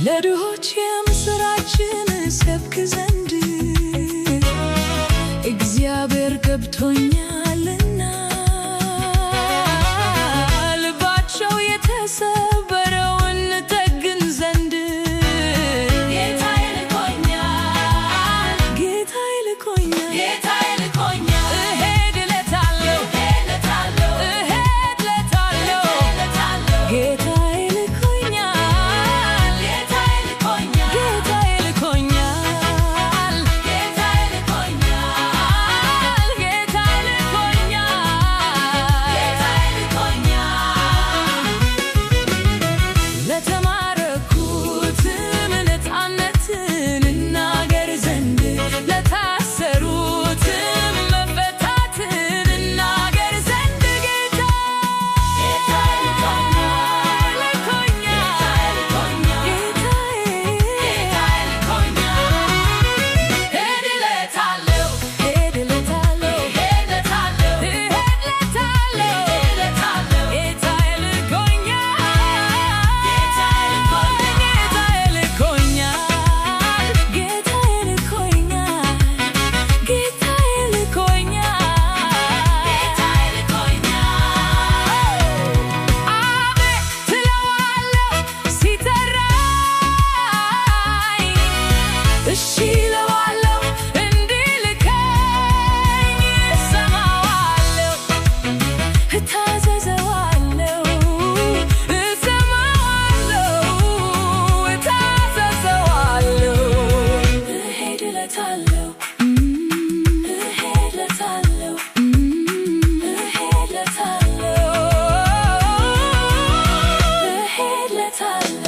ለድሆች የምስራችን ሰብክ ዘንድ እግዚአብሔር ገብቶኛልና ልባቸው የተሰበረውን ጠግን ዘንድ ጌታዬ ልኮኛል ጌታዬ ልኮኛል ጌታዬ ልኮኛል እሄድለታለሁ እሄድለታለሁ ጌታዬ ልኮኛል ጌታዬ ልኮኛል ለተማረኩትም ነፃነትን እናገር ዘንድ ለታሰሩትም መፈታትን እናገር ዘንድ ጌታዬ ልኮኛል እሄድለታለሁ እሺ እለዋለሁ እንዲልከኝ እሰማዋለሁ እታዘዘዋለሁ እታዘዘዋለሁ እሄድለታለሁ እሄድለታለሁ እሄድለታለሁ